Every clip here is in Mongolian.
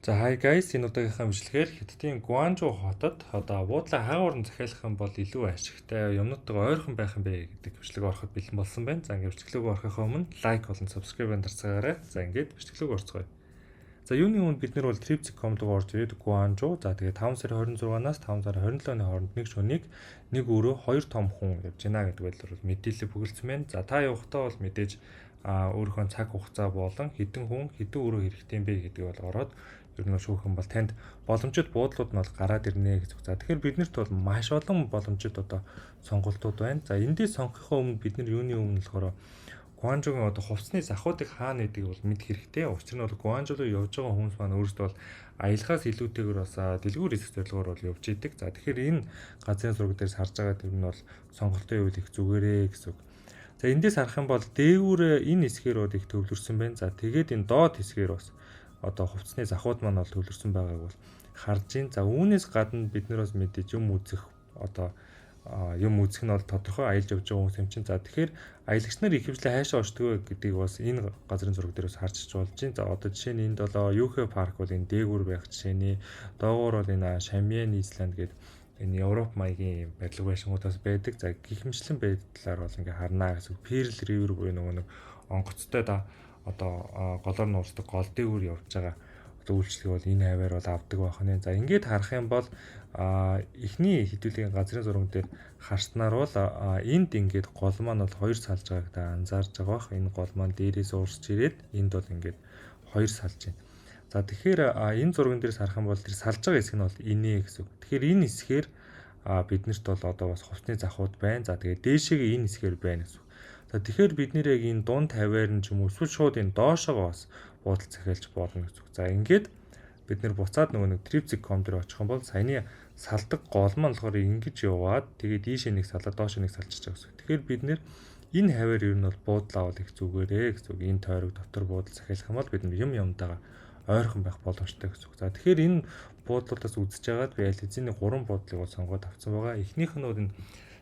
За hi guys, энэ удаагийнхаа бичлэгээр Хятадын Гуанчжоу хотод одоо буудлаа хаагуурн захиалах юм бол илүү ашигтай юмнуудтайгаа ойрхон байх юм бэ гэдэг бичлэг ороход бэлэн болсон байна. За ингээд бичлэгийг орохын өмнө лайк болон subscribe дарцгаарай. За ингээд бичлэгийг орцгоё. За юуны өмнө бид нар бол Tripsy.com руу орж ирээд Гуанчжоу за тэгээ 5 сарын 26-наас 5 сарын 27-ны хооронд нэг шөнийг нэг өрөө 2 том хүн явж гинэ гэдэг байдлаар бол мэдээлэл бүгэлдсэн байна. За та явахдаа бол мэдээж өөрийнхөө цаг хугацаа болон хэдэн хүн хэдэн өрөө хэрэгтэй юм бэ гэдгийг бол ороод ер нь шүүхэн бол танд боломжит буудлууд нь бол гараад ирнэ гэж. За тэгэхээр биднэрт бол маш олон боломжит одоо сонголтууд байна. За эндээс сонгохын өмнө бид нар юуны өмнө болохоор Гуанчжоугийн одоо хувцсны захуудыг хаана гэдгийг бол мэд хэрэгтэй. Учир нь бол Гуанчжоу руу явж байгаа хүмүүс маань өөрсдөө бол аялахаас илүүтэйгээр бас дэлгүүр хэсэг зорилгоор бол явж идэг. За тэгэхээр энэ газрын зураг дээрс харж байгаа тэр нь бол сонголтын үед их зүгээрээ гэсэн үг. За эндээс харах юм бол дээгүүр энэ хэсгээр бол их төвлөрсөн байна. За тэгээд энэ доод хэсгээр бас одоо хувцсны захууд маань бол төвлөрсөн байгааг бол харж байна. За үүнээс гадна бид нар бас мэдээж юм үзэх одоо юм үзэх нь бол тодорхой аялж явж байгаа хүмүүс юм чинь. За тэгэхээр аялагч нар ихэвчлэн хайшаа очдөг вэ гэдгийг бас энэ газрын зураг дээр бас харж болж байна. За одоо жишээ нь энд бол UK парк бол энэ дээгүүр байх жишээний доогуур бол энэ Шамьен Исланд гэдэг энэ Европ маягийн барилга байшингуудаас байдаг. За гихмчлэн байдлаар бол ингээ харнаа гэсэн. Pearl River буюу нэг онгоцтой да одоо голоор нуурсдаг гол дээгүүр явж байгаа одоо үйлчлэг бол энэ хаваар бол авдаг байх нь. За ингээд харах юм бол эхний хэдүүлгийн газрын зураг дээр харснаар бол энд ингээд гол маань бол хоёр салж байгааг та анзаарж байгаа бах. Энэ гол маань дээрээс уурсч ирээд энд бол ингээд хоёр салж байна. За тэгэхээр энэ зурган дээрээс харах юм бол тэр салж байгаа хэсэг нь бол инээ гэсэн. Тэгэхээр энэ хэсгээр биднэрт бол одоо бас хувцсны захууд байна. За тэгээд дээшээгээ энэ хэсгээр байна гэсэн. За тэгэхээр бид нэр яг энэ дунд тавиар нь ч юм уу эсвэл шууд энэ доошоо бас буудал захиалж болно гэж. За ингээд бид нэр буцаад нөгөө нэг Tripsy.com дээр очих юм бол саяны салдаг гол маань болохоор ингэж яваад тэгээд ийшээ нэг салаад доошоо нэг салчихж байгаа гэсэн. Тэгэхээр бид нэр энэ хаваар ер нь бол буудлаа бол их зүгээрээ гэсэн. Энэ тойрог дотор буудал захиалах юм бол бид нар юм юмтайгаа ойрхон байх боломжтой гэсэн. За тэгэхээр энэ буудлуудаас үзэж байгаад би аль хэзээ нэг 3 буудлыг бол сонгоод авсан байгаа. Эхнийх нь бол энэ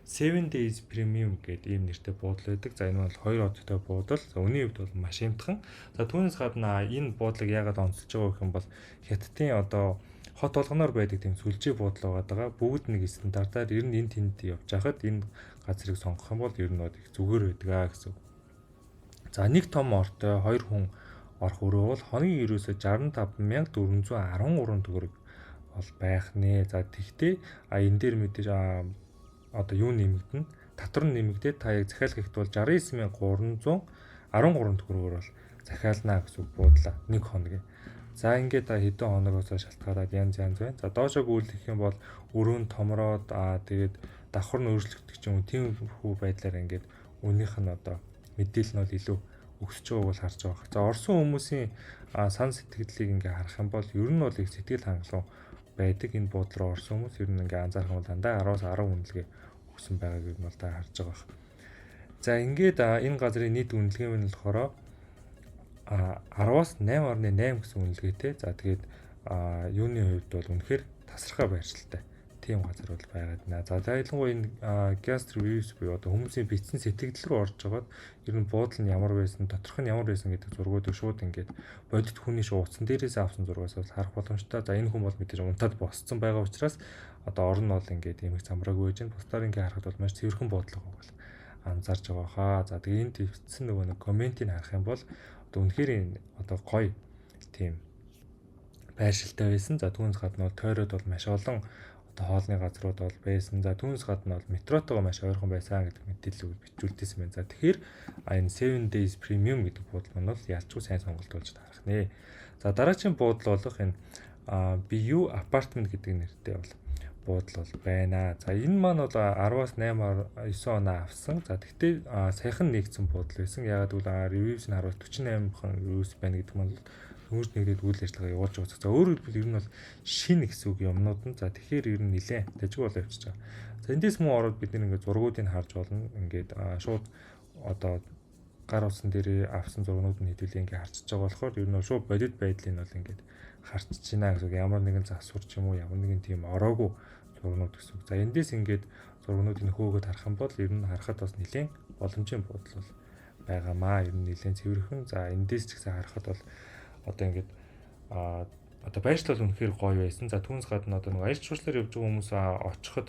7 days premium гэдэг ийм нэртэй буудал байдаг. За энэ бол 2 одтой буудал. За үүний хувьд бол маш хямдхан. За түүнээс гадна энэ буудлыг яагаад онцолж байгаа гэх юм бол Хятадын одоо хот болгоноор байдаг тийм сүлжээ буудал байгаа. Бүгд нэг стандартаар ер нь энэ тэнд явж хахад энэ газрыг сонгох юм бол ер нь их зүгээр байдаг гэсэн. За нэг том ортой 2 хүн орох өрөө бол хоногийн ерөөсө 65413 төгрөг бол байх нэ. За тэгтээ энэ дээр мэдээж одоо юу нэмэгдэнэ? Татвар нь нэмэгдээд та яг захиалах ихт бол 69313 төгрөгөөр бол захиална гэсэн буудлаа нэг хоногийн. За ингээд хэдэн хоногоос шалтгаалаад янз байна. За доошоо гүйлэх юм бол өрөөнд томроод тэгээд давхар нь өөрчлөгдөх ч юм уу тийм хүү байдлаар ингээд үнийх нь одоо мэдээлэл нь бол илүү өгсөж байгааг бол харж байгаа. За орсон хүмүүсийн сан сэтгэлдлийг ингээд харах юм бол ер нь бол их сэтгэл хангалуун байдаг. Энэ буудлын руу орсон хүмүүс ер нь ингээ анзаарах юм бол дандаа 10-аас 10 үнэлгээ өгсөн байгааг ер нь бол та харж байгаа бах. За ингээд энэ газрын нийт үнэлгээ нь болохоор 10-аас 8.8 гэсэн үнэлгээтэй. За тэгээд юуны хувьд бол үнэхээр тасархай байршилтай тийм газар бол байгаад байна. За ялангуяа энэ guest reviews буюу одоо хүмүүсийн бичсэн сэтгэл рүү орж байгаад ер нь буудал нь ямар байсан, доторх нь ямар байсан гэдэг зургуудыг шууд ингээд бодит хүний шуудсан дээрээс авсан зургаас бол харах боломжтой. За энэ хүн бол мэдээж унтаад босцсон байгаа учраас одоо орон нь бол ингээд эмх замраагүй байж байна. Бусдаар ингээд харахад бол маш цэвэрхэн буудлага бол анзаарч байгаа хаа. За тэгээ энд дэвтсэн нөгөө нэг комментийг харах юм бол одоо үнэхээр одоо гоё тийм байршилтай байсан. За түүнээс гадна бол тойроод бол маш олон хоолны газрууд бол байсан. За түүнээс гадна бол метротойгоо маш ойрхон байсан гэдэг мэдээлэл бичүүлдээсэн байна. За тэгэхээр энэ 7 days premium гэдэг буудал маань бол ялчгүй сайн сонголт болж тарах нэ. За дараагийн буудал болох энэ BU apartment гэдэг нэртэй бол буудал бол байна. За энэ маань бол 10-аас 8-9 оноо авсан. За тэгтээ саяхан нэгдсэн буудал байсан. Ягаад гэвэл reviews нь харуул 48 хон reviews байна гэдэг маань нүүрс нэгдээд үйл ажиллагаа явуулж байгаа. За өөрөөр хэлбэл ер нь бол шинэ гэсэн үг юмнууд нь. За тэгэхээр ер нь нилээн дажиг болоо явчихж байгаа. За эндээс мөн ороод бид нэг зургуудыг харж болно. Ингээд шууд одоо гар утсан дээр авсан зургууд нь хэдүүлээ ингээд харчиж байгаа болохоор ер нь шууд бодит байдлыг нь бол ингээд харчиж байна гэсэн үг. Ямар нэгэн засвар ч юм уу ямар нэгэн тийм ороогүй зургууд гэсэн үг. За эндээс ингээд зургуудыг нөхөөгөөд харах юм бол ер нь харахад бас нилээн боломжийн буудал бол байгаамаа. Ер нь нилээн цэвэрхэн. За эндээс ч гэсэн харахад бол одоо ингээд одоо байршил бол үнэхээр гоё байсан. За түүнээс гадна одоо нэг аялал жуулчлалаар явж байгаа хүмүүс очиход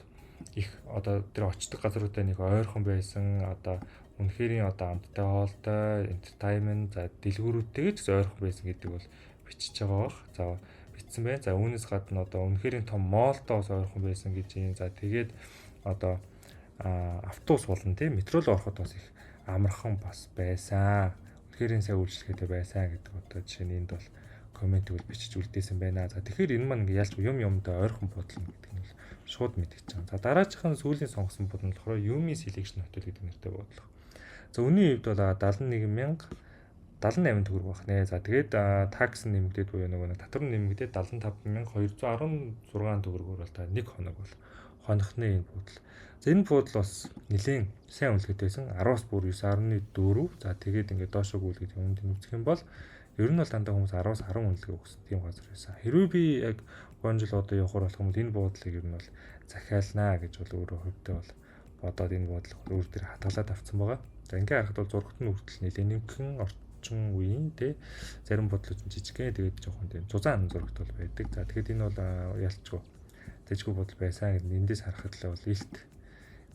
их одоо тэр очдог газруудаа нэг ойрхон байсан. Одоо үнэхэрийн одоо амттай хоолтой, entertainment, за дэлгүүрүүдтэйгээ ч ойрхон байсан гэдэг бол бичиж байгаа бах. За бичсэн байна. За үүнээс гадна одоо үнэхэрийн том моолтой бас ойрхон байсан гэж юм. За тэгээд одоо автобус болон тийм метро руу ороход бас их амархан бас байсан. Үнэхэрийн сайн үйлчлэгээтэй байсан гэдэг одоо жишээ нь энд бол комментиг бичиж үлдээсэн байна. За тэгэхээр энэ маань ялч юмдаа ойрхон бодлоо гэдэг нь шууд мэдчихэж байгаа. За дараагийнхын сүүлийн сонгосон бодол нь болохоор Yumi Selection Hotel гэдэг нэртэй бодлого. За үнийн хувьд бол 71,078 төгрөг байх нэ. За тэгээд такс нэмэгдээд буюу нөгөө татвар нэмэгдээд 75,216 төгрөгөөр бол та нэг хоног бол хонохны энэ бодол. За энэ бодол бас нэлээд сайн үнэлгээтэй байсан. 10-аас бүр 9.4. За тэгээд ингээд доошоо гүйлгээд юмд үзэх юм бол ер нь бол дандаа хүмүүс 10-аас 10 үнэлгээ өгсөн тийм газар байсан. Хэрвээ би яг 3 жил одоо явахаар болох юм бол энэ буудлыг ер нь бол захиалнаа гэж бол өөрөө хөвдөө бол бодоод энэ буудлыг өөр төр хатгалаад авсан байгаа. За ингээ харахад бол зургт нь хүртэл нэлээд нэмхэн орчин үеийн те зарим бодлууд жижигхэн тэгээд жоохон тийм зузаан зургт бол байдаг. За тэгээд энэ бол ялчгүй зэжгүй бодол байсан гэдэг эндээс харахад л бол илт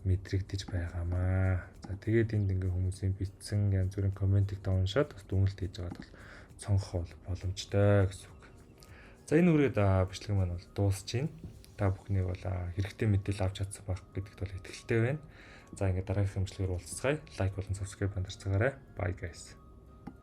мэдрэгдэж байгаамаа. За тэгээд энд ингээ хүмүүсийн бичсэн янз бүрийн комментиг уншаад бас дүнэлт хийж байгаад бол сонгох боломжтой гэсэн үг. За энэ үрээд бичлэг маань бол дуусж байна. Та бүхнийг бол хэрэгтэй мэдээлэл авч чадсан байх гэдэгт бол итгэлтэй байна. За ингээд дараагийн бичлэгээр уулзцгаая. Лайк болон subscribe хандаарцгаарай. Bye guys.